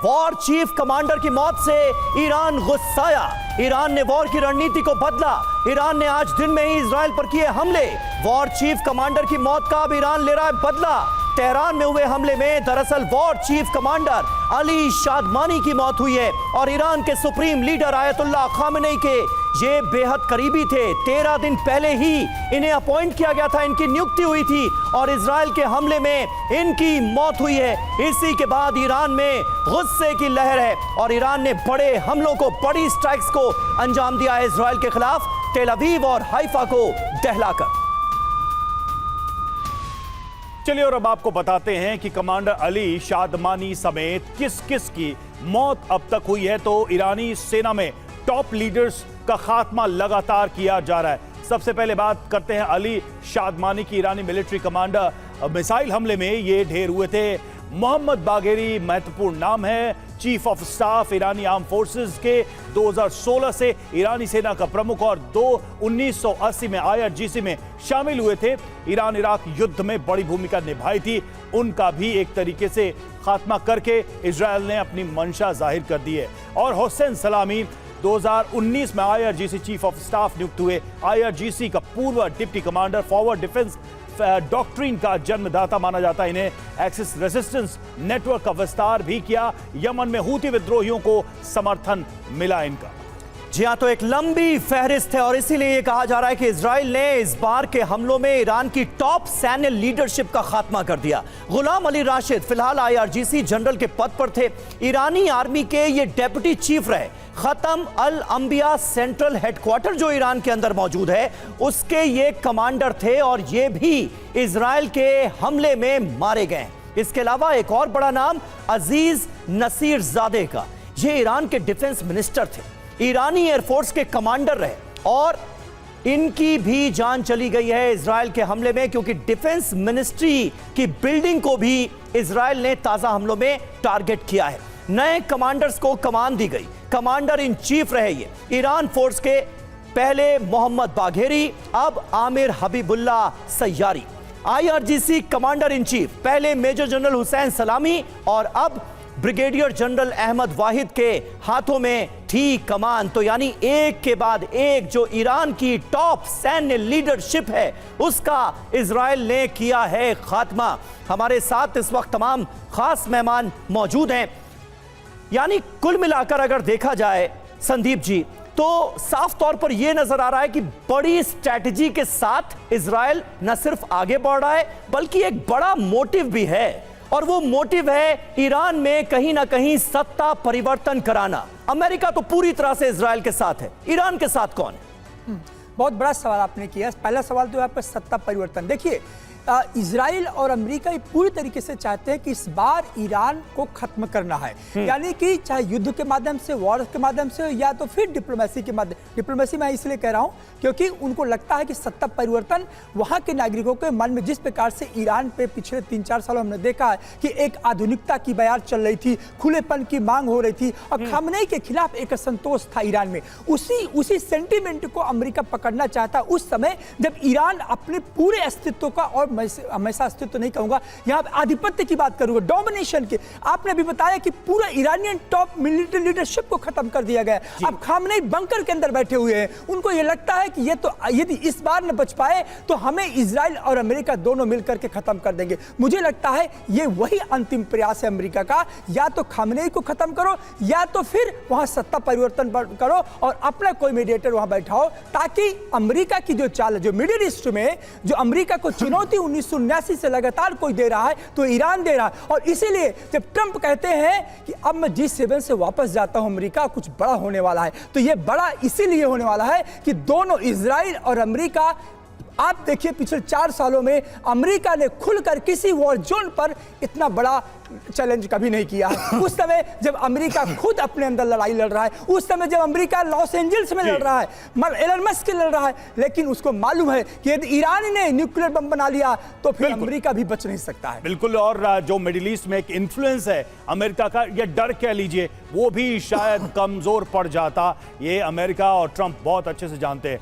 War chief commander की मौत से ईरान गुस्साया। ईरान ने वॉर की रणनीति को बदला। ईरान ने आज दिन में ही इजराइल पर किए हमले। वॉर चीफ कमांडर की मौत का अब ईरान ले रहा है बदला। तेहरान में हुए हमले में दरअसल वॉर चीफ कमांडर अली शादमानी की मौत हुई है और ईरान के सुप्रीम लीडर आयतुल्लाह खामेनी के ये बेहद करीबी थे। 13 दिन पहले ही इन्हें अपॉइंट किया गया था, इनकी नियुक्ति हुई थी और इजराइल के हमले में इनकी मौत हुई है। इसी के बाद ईरान में गुस्से की लहर है और ईरान ने बड़े हमलों को, बड़ी स्ट्राइक्स को अंजाम दिया है इजराइल के खिलाफ, टेल अवीव और हाइफा को दहलाकर। चलिए और अब आपको बताते हैं कि कमांडर अली शादमानी समेत किस किस की मौत अब तक हुई है। तो ईरानी सेना में टॉप लीडर्स का खात्मा लगातार किया जा रहा है। सबसे पहले बात करते हैं अली शादमानी की। ईरानी मिलिट्री कमांडर मिसाइल हमले में ये ढेर हुए थे। मोहम्मद बाघेरी महत्वपूर्ण नाम है, chief of staff Irani arm forces के 2016 से ईरानी सेना का प्रमुख और 1980 में IRGC में शामिल हुए थे। ईरान इराक युद्ध में बड़ी भूमिका निभाई थी। उनका भी एक तरीके से खात्मा करके इजरायल ने अपनी मंशा जाहिर कर दी है। और हुसैन सलामी 2019 में IRGC चीफ ऑफ स्टाफ नियुक्त हुए। IRGC का पूर्व deputy commander, forward defence doctrine का जन्मदाता माना जाता है। इन्हें एक्सिस रेजिस्टेंस नेटवर्क का विस्तार भी किया। यमन में हूती विद्रोहियों को समर्थन मिला इनका। जी हां, तो एक लंबी फहरिस्त है और इसीलिए ये कहा जा रहा है कि इजराइल ने इस बार के हमलों में ईरान की टॉप सैन्य लीडरशिप का खात्मा कर दिया। गुलाम अली राशिद फिलहाल IRGC जनरल के पद पर थे। ईरानी आर्मी के ये डेप्यूटी चीफ रहे। खत्म अल अंबिया सेंट्रल हेडक्वार्टर जो ईरान के अंदर मौजूद है, उसके ये कमांडर थे और ये भी इजराइल के हमले में मारे गए। इसके अलावा एक और बड़ा नाम अजीज नसीरजादे का, ये ईरान के डिफेंस मिनिस्टर थे, ईरानी एयरफोर्स के कमांडर रहे और इनकी भी जान चली गई है इजराइल के हमले में, क्योंकि डिफेंस मिनिस्ट्री की बिल्डिंग को भी इजराइल ने ताजा हमलों में टारगेट किया है। नए कमांडर्स को कमान दी गई। कमांडर इन चीफ रहे ये ईरान फोर्स के, पहले मोहम्मद बाघेरी, अब Amir Habibollah Sayyari. IRGC commander in chief, पहले मेजर जनरल हुसैन सलामी और अब ब्रिगेडियर जनरल अहमद वाहिद के हाथों में थी कमान। तो यानी एक के बाद एक जो ईरान की टॉप सैन्य लीडरशिप है उसका इजराइल ने किया है खात्मा। हमारे साथ इस वक्त तमाम खास मेहमान मौजूद हैं। यानी कुल मिलाकर अगर देखा जाए संदीप जी, तो साफ तौर पर यह नजर आ रहा है कि बड़ी स्ट्रैटेजी के साथ इजराइल न सिर्फ आगे बढ़ रहा है बल्कि एक बड़ा मोटिव भी है और वो मोटिव है ईरान में कहीं ना कहीं सत्ता परिवर्तन कराना। अमेरिका तो पूरी तरह से इजराइल के साथ है, ईरान के साथ कौन है? बहुत बड़ा सवाल आपने किया। पहला सवाल तो है आपका सत्ता परिवर्तन। देखिए, इजराइल और अमेरिका ये पूरी तरीके से चाहते हैं कि इस बार ईरान को खत्म करना है, यानी कि चाहे युद्ध के माध्यम से, वॉर के माध्यम से या तो फिर डिप्लोमेसी के माध्यम। डिप्लोमेसी मैं इसलिए कह रहा हूं क्योंकि उनको लगता है कि सत्ता परिवर्तन वहां के नागरिकों के मन में, जिस प्रकार से ईरान पे पिछले 3-4 सालों हमने देखा है कि एक आधुनिकता की बयार चल रही थी, खुलेपन की मांग हो रही थी और खामनेई के खिलाफ एक असंतोष था ईरान में, उसी सेंटीमेंट को अमेरिका पकड़ना चाहता उस समय जब ईरान अपने पूरे अस्तित्व का, और हमेशा अस्तित्व तो नहीं कहूंगा, यहां आधिपत्य की बात करूंगा, डोमिनेशन की। आपने अभी बताया कि पूरा ईरानियन टॉप मिलिट्री लीडरशिप को खत्म कर दिया गया। अब खामनेई बंकर के अंदर बैठे हुए हैं। उनको यह लगता है कि ये तो यदि इस बार न बच पाए तो हमें इजराइल और अमेरिका दोनों मिलकर के खत्म कर देंगे। मुझे लगता है ये वही अंतिम प्रयास है अमेरिका का, या तो खामनेई को खत्म करो या तो फिर वहां सत्ता परिवर्तन करो और अपना कोई मीडिएटर वहां बैठाओ, ताकि अमेरिका की जो चाल, जो मिडिल ईस्ट में जो अमेरिका को चुनौती 1979 से लगातार कोई दे रहा है तो ईरान दे रहा है। और इसीलिए जब ट्रंप कहते हैं कि अब मैं G7 से वापस जाता हूं, अमेरिका कुछ बड़ा होने वाला है, तो यह बड़ा इसीलिए होने वाला है कि दोनों इजराइल और अमेरिका, आप देखिए पिछले 4 सालों में अमेरिका ने खुलकर किसी वॉर जोन पर इतना बड़ा चैलेंज कभी नहीं किया है। उस समय जब अमेरिका खुद अपने अंदर लड़ाई लड़ रहा है, उस समय जब अमेरिका लॉस एंजल्स में लड़ रहा है, एलन मस्क लड़ रहा है, लेकिन उसको मालूम है कि यदि ईरान ने न्यूक्लियर बम बना लिया तो फिर अमेरिका भी बच नहीं सकता है। बिल्कुल। और जो मिडिल ईस्ट में एक इन्फ्लुएंस है अमेरिका का, या डर कह लीजिए, वो भी शायद कमजोर पड़ जाता। ये अमेरिका और ट्रंप बहुत अच्छे से जानते हैं।